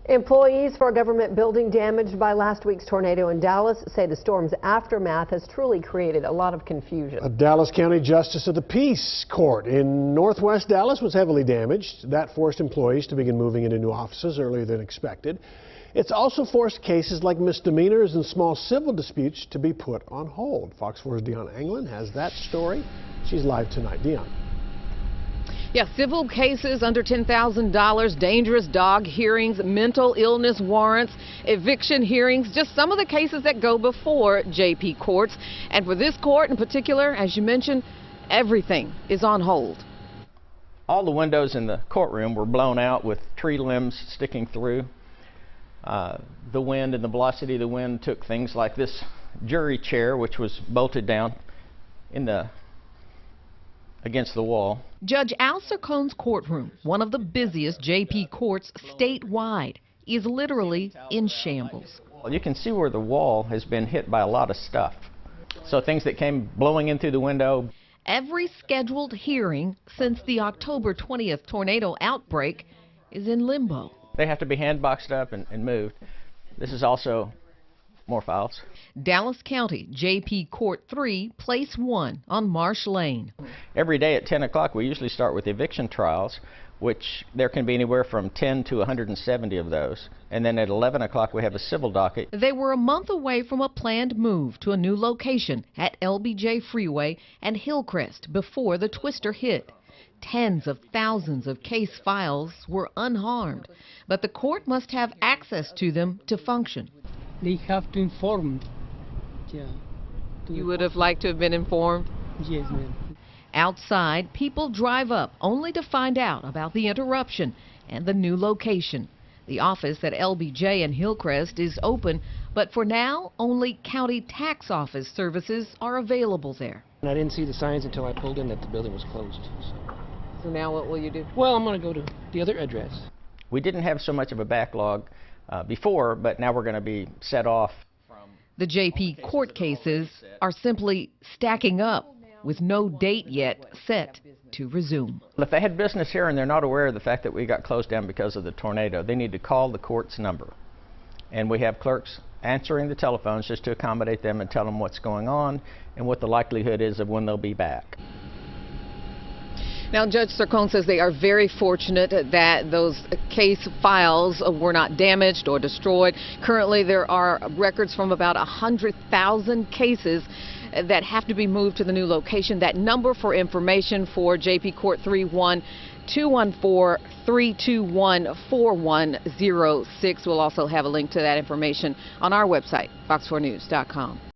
Employees for a government building damaged by last week's tornado in Dallas say the storm's aftermath has truly created a lot of confusion. A Dallas County Justice of the Peace court in northwest Dallas was heavily damaged. That forced employees to begin moving into new offices earlier than expected. It's also forced cases like misdemeanors and small civil disputes to be put on hold. Fox 4's Deon Anglin has that story. She's live tonight. Deon. Yeah, civil cases under $10,000, dangerous dog hearings, mental illness warrants, eviction hearings, just some of the cases that go before JP courts. And for this court in particular, as you mentioned, everything is on hold. All the windows in the courtroom were blown out with tree limbs sticking through. The wind and the velocity of the wind took things like this jury chair, which was bolted down against the wall. Judge Al Sircon's courtroom, one of the busiest JP courts statewide, is literally in shambles. You can see where the wall has been hit by a lot of stuff. So things that came blowing in through the window. Every scheduled hearing since the October 20th tornado outbreak is in limbo. They have to be hand boxed up and moved. This is also more files. Dallas County, JP Court 3, Place 1 on Marsh Lane. Every day at 10 o'clock we usually start with eviction trials, which there can be anywhere from 10 to 170 of those. And then at 11 o'clock we have a civil docket. They were a month away from a planned move to a new location at LBJ Freeway and Hillcrest before the twister hit. Tens of thousands of case files were unharmed, but the court must have access to them to function. They have to inform. Yeah. You would have liked to have been informed? Yes, ma'am. Outside, people drive up only to find out about the interruption and the new location. The office at LBJ and Hillcrest is open, but for now, only county tax office services are available there. And I didn't see the signs until I pulled in that the building was closed. So now what will you do? Well, I'm going to go to the other address. We didn't have so much of a backlog before, but now we're going to be set off. The JP court cases are simply stacking up with no date yet set to resume. If they had business here and they're not aware of the fact that we got closed down because of the tornado, they need to call the court's number. And we have clerks answering the telephones just to accommodate them and tell them what's going on and what the likelihood is of when they'll be back. Now, Judge Sircon says they are very fortunate that those case files were not damaged or destroyed. Currently, there are records from about 100,000 cases that have to be moved to the new location. That number for information for JP Court 3-1, 214-321-4106. We'll also have a link to that information on our website, fox4news.com.